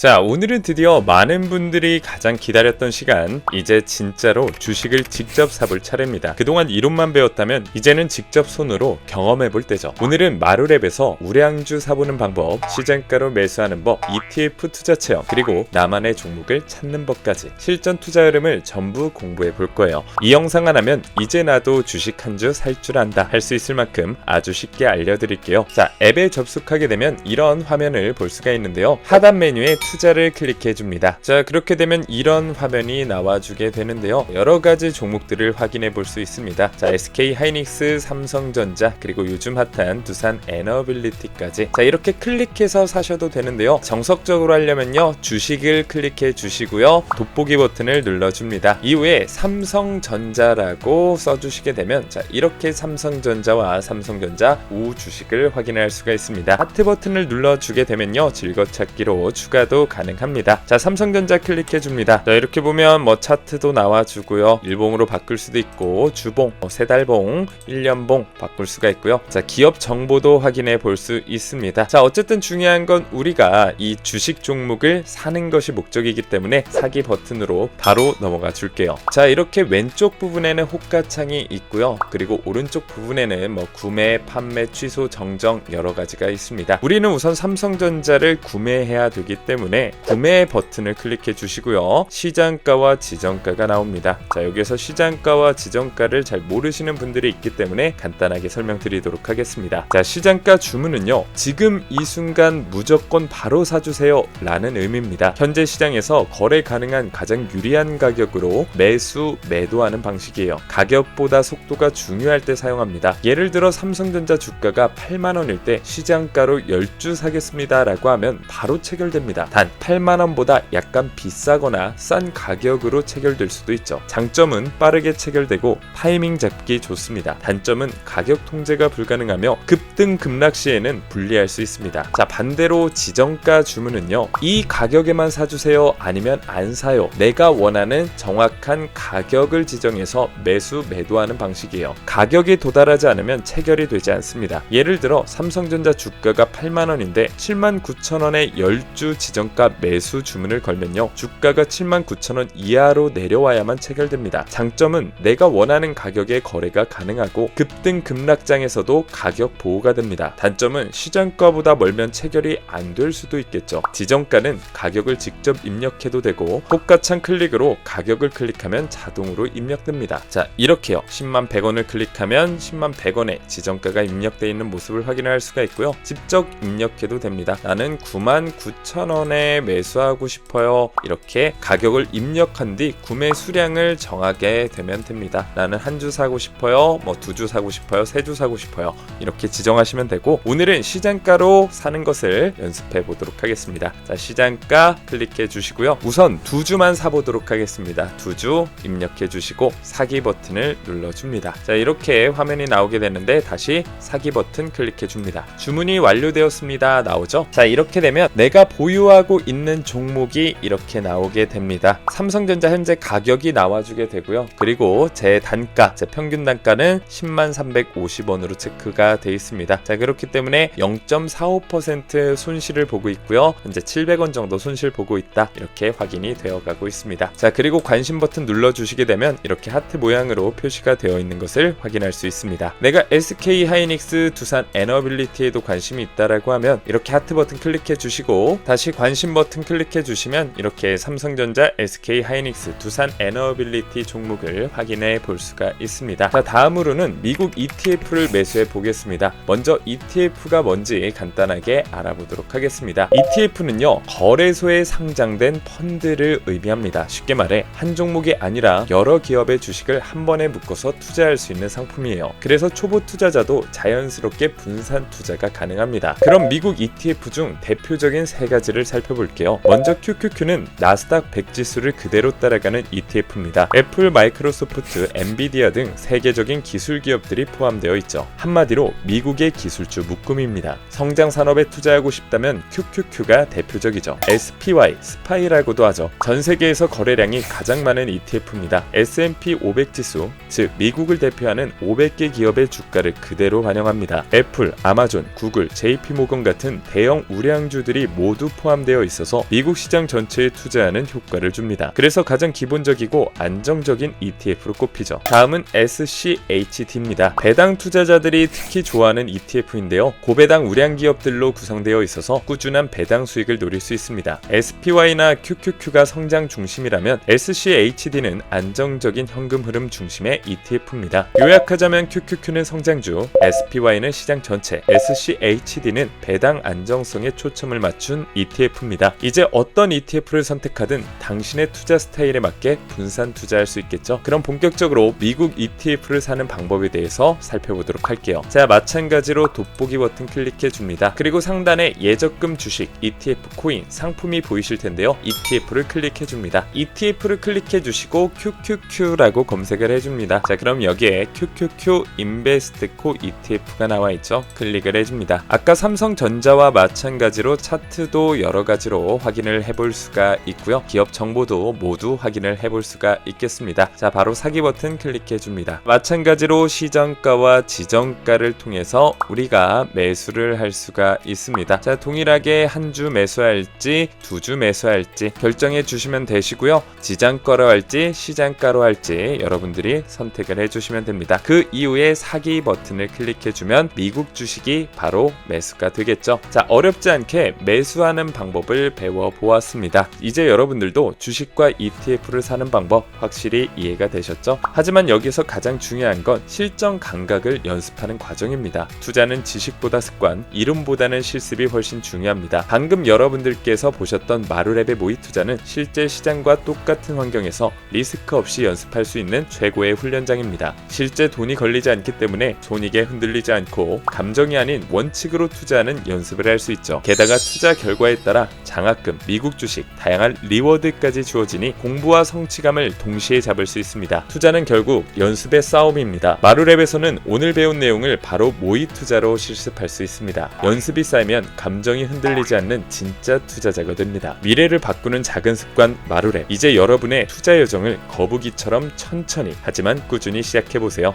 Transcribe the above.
자, 오늘은 드디어 많은 분들이 가장 기다렸던 시간, 이제 진짜로 주식을 직접 사볼 차례입니다. 그동안 이론만 배웠다면 이제는 직접 손으로 경험해볼 때죠. 오늘은 마루랩에서 우량주 사보는 방법, 시장가로 매수하는 법, ETF 투자 체험, 그리고 나만의 종목을 찾는 법까지 실전 투자 흐름을 전부 공부해 볼 거예요. 이 영상 하나면 이제 나도 주식 한 주 살 줄 안다 할 수 있을 만큼 아주 쉽게 알려드릴게요. 자, 앱에 접속하게 되면 이런 화면을 볼 수가 있는데요. 하단 메뉴에 투자를 클릭해 줍니다. 자, 그렇게 되면 이런 화면이 나와주게 되는데요. 여러 가지 종목들을 확인해 볼 수 있습니다. 자, SK 하이닉스, 삼성전자, 그리고 요즘 핫한 두산 에너빌리티까지. 자, 이렇게 클릭해서 사셔도 되는데요. 정석적으로 하려면요, 주식을 클릭해 주시고요, 돋보기 버튼을 눌러줍니다. 이후에 삼성전자라고 써주시게 되면, 자, 이렇게 삼성전자와 삼성전자 우 주식을 확인할 수가 있습니다. 하트 버튼을 눌러주게 되면요, 즐거찾기로 추가도 가능합니다. 자, 삼성전자 클릭해 줍니다. 자, 이렇게 보면 뭐 차트도 나와주고요, 일봉으로 바꿀 수도 있고 주봉, 세 달봉, 1년봉 바꿀 수가 있고요. 자, 기업 정보도 확인해 볼 수 있습니다. 자, 어쨌든 중요한 건 우리가 이 주식 종목을 사는 것이 목적이기 때문에 사기 버튼으로 바로 넘어가 줄게요. 자, 이렇게 왼쪽 부분에는 호가창이 있고요, 그리고 오른쪽 부분에는 뭐 구매, 판매, 취소, 정정 여러 가지가 있습니다. 우리는 우선 삼성전자를 구매해야 되기 때문에 구매 버튼을 클릭해 주시고요, 시장가와 지정가가 나옵니다. 자, 여기에서 시장가와 지정가를 잘 모르시는 분들이 있기 때문에 간단하게 설명드리도록 하겠습니다. 자, 시장가 주문은요, 지금 이 순간 무조건 바로 사주세요 라는 의미입니다. 현재 시장에서 거래 가능한 가장 유리한 가격으로 매수, 매도하는 방식이에요. 가격보다 속도가 중요할 때 사용합니다. 예를 들어 삼성전자 주가가 8만원일 때 시장가로 10주 사겠습니다 라고 하면 바로 체결됩니다. 단 8만원보다 약간 비싸거나 싼 가격으로 체결될 수도 있죠. 장점은 빠르게 체결되고 타이밍 잡기 좋습니다. 단점은 가격 통제가 불가능하며 급등 급락 시에는 불리할 수 있습니다. 자, 반대로 지정가 주문은요, 이 가격에만 사주세요 아니면 안 사요, 내가 원하는 정확한 가격을 지정해서 매수 매도하는 방식이에요. 가격이 도달하지 않으면 체결이 되지 않습니다. 예를 들어 삼성전자 주가가 8만원인데 79,000원에 10주 지정가 매수 주문을 걸면요, 주가가 79,000원 이하로 내려와야만 체결됩니다. 장점은 내가 원하는 가격에 거래가 가능하고 급등 급락장에서도 가격 보호가 됩니다. 단점은 시장가보다 멀면 체결이 안 될 수도 있겠죠. 지정가는 가격을 직접 입력해도 되고 호가창 클릭으로 가격을 클릭하면 자동으로 입력됩니다. 자, 이렇게요, 10만 100원을 클릭하면 10만 100원에 지정가가 입력되어 있는 모습을 확인할 수가 있고요, 직접 입력해도 됩니다. 나는 99,000원에 매수하고 싶어요, 이렇게 가격을 입력한 뒤 구매 수량을 정하게 되면 됩니다. 나는 한 주 사고 싶어요, 뭐 2주 사고 싶어요, 3주 사고 싶어요, 이렇게 지정하시면 되고, 오늘은 시장가로 사는 것을 연습해 보도록 하겠습니다. 자, 시장가 클릭해 주시고요, 우선 2주만 사보도록 하겠습니다. 2주 입력해 주시고 사기 버튼을 눌러줍니다. 자, 이렇게 화면이 나오게 되는데 다시 사기 버튼 클릭해 줍니다. 주문이 완료되었습니다 나오죠. 자, 이렇게 되면 내가 보유하고 있는 종목이 이렇게 나오게 됩니다. 삼성전자 현재 가격이 나와주게 되고요, 그리고 제 단가, 제 평균 단가는 10만 350원으로 체크가 되어 있습니다. 자, 그렇기 때문에 0.45% 손실을 보고 있고요, 현재 700원 정도 손실 보고 있다, 이렇게 확인이 되어가고 있습니다. 자, 그리고 관심 버튼 눌러주시게 되면 이렇게 하트 모양으로 표시가 되어 있는 것을 확인할 수 있습니다. 내가 SK 하이닉스, 두산 에너빌리티에도 관심이 있다라고 하면 이렇게 하트 버튼 클릭해 주시고 다시 관심 버튼 클릭해 주시면 이렇게 삼성전자, SK 하이닉스, 두산 에너빌리티 종목을 확인해 볼 수가 있습니다. 자, 다음으로는 미국 ETF를 매수해 보겠습니다. 먼저 ETF가 뭔지 간단하게 알아보도록 하겠습니다. ETF는요, 거래소에 상장된 펀드를 의미합니다. 쉽게 말해 한 종목이 아니라 여러 기업의 주식을 한 번에 묶어서 투자할 수 있는 상품이에요. 그래서 초보 투자자도 자연스럽게 분산 투자가 가능합니다. 그럼 미국 ETF 중 대표적인 세 가지를 살펴볼게요. 먼저 QQQ는 나스닥 100 지수를 그대로 따라가는 ETF입니다. 애플, 마이크로소프트, 엔비디아 등 세계적인 기술 기업들이 포함되어 있죠. 한마디로 미국의 기술주 묶음입니다. 성장 산업에 투자하고 싶다면 QQQ가 대표적이죠. SPY, 스파이라고도 하죠. 전 세계에서 거래량이 가장 많은 ETF입니다. S&P 500 지수, 즉 미국을 대표하는 500개 기업의 주가를 그대로 반영합니다. 애플, 아마존, 구글, JP모건 같은 대형 우량주들이 모두 포함되어 포함되어 있어서 미국 시장 전체에 투자하는 효과를 줍니다. 그래서 가장 기본적이고 안정적인 ETF로 꼽히죠. 다음은 SCHD입니다. 배당 투자자들이 특히 좋아하는 ETF인데요. 고배당 우량 기업들로 구성되어 있어서 꾸준한 배당 수익을 노릴 수 있습니다. SPY나 QQQ가 성장 중심이라면 SCHD는 안정적인 현금 흐름 중심의 ETF입니다. 요약하자면 QQQ는 성장주, SPY는 시장 전체, SCHD는 배당 안정성에 초점을 맞춘 ETF입니다. 이제 어떤 ETF를 선택하든 당신의 투자 스타일에 맞게 분산 투자할 수 있겠죠. 그럼 본격적으로 미국 ETF를 사는 방법에 대해서 살펴보도록 할게요. 자, 마찬가지로 돋보기 버튼 클릭해 줍니다. 그리고 상단에 예적금 주식, ETF 코인, 상품이 보이실 텐데요. ETF를 클릭해 줍니다. ETF를 클릭해 주시고 QQQ라고 검색을 해줍니다. 자, 그럼 여기에 QQQ 인베스트코 ETF가 나와 있죠. 클릭을 해줍니다. 아까 삼성전자와 마찬가지로 차트도 여러 가지로 확인을 해볼 수가 있고요. 기업 정보도 모두 확인을 해볼 수가 있겠습니다. 자, 바로 사기 버튼 클릭해 줍니다. 마찬가지로 시정가와 지정가를 통해서 우리가 매수를 할 수가 있습니다. 자, 동일하게 한 주 매수할지 두 주 매수할지 결정해 주시면 되시고요. 지정가로 할지 시장가로 할지 여러분들이 선택을 해주시면 됩니다. 그 이후에 사기 버튼을 클릭해 주면 미국 주식이 바로 매수가 되겠죠. 자, 어렵지 않게 매수하는 방법을 배워보았습니다. 이제 여러분들도 주식과 ETF를 사는 방법 확실히 이해가 되셨죠? 하지만 여기서 가장 중요한 건 실전 감각을 연습하는 과정입니다. 투자는 지식보다 습관, 이론보다는 실습이 훨씬 중요합니다. 방금 여러분들께서 보셨던 마루랩의 모의 투자는 실제 시장과 똑같은 환경에서 리스크 없이 연습할 수 있는 최고의 훈련장입니다. 실제 돈이 걸리지 않기 때문에 손익에 흔들리지 않고 감정이 아닌 원칙으로 투자하는 연습을 할 수 있죠. 게다가 투자 결과에 따라 장학금, 미국 주식, 다양한 리워드까지 주어지니 공부와 성취감을 동시에 잡을 수 있습니다. 투자는 결국 연습의 싸움입니다. 마루랩에서는 오늘 배운 내용을 바로 모의 투자로 실습할 수 있습니다. 연습이 쌓이면 감정이 흔들리지 않는 진짜 투자자가 됩니다. 미래를 바꾸는 작은 습관 마루랩. 이제 여러분의 투자 여정을 거북이처럼 천천히 하지만 꾸준히 시작해보세요.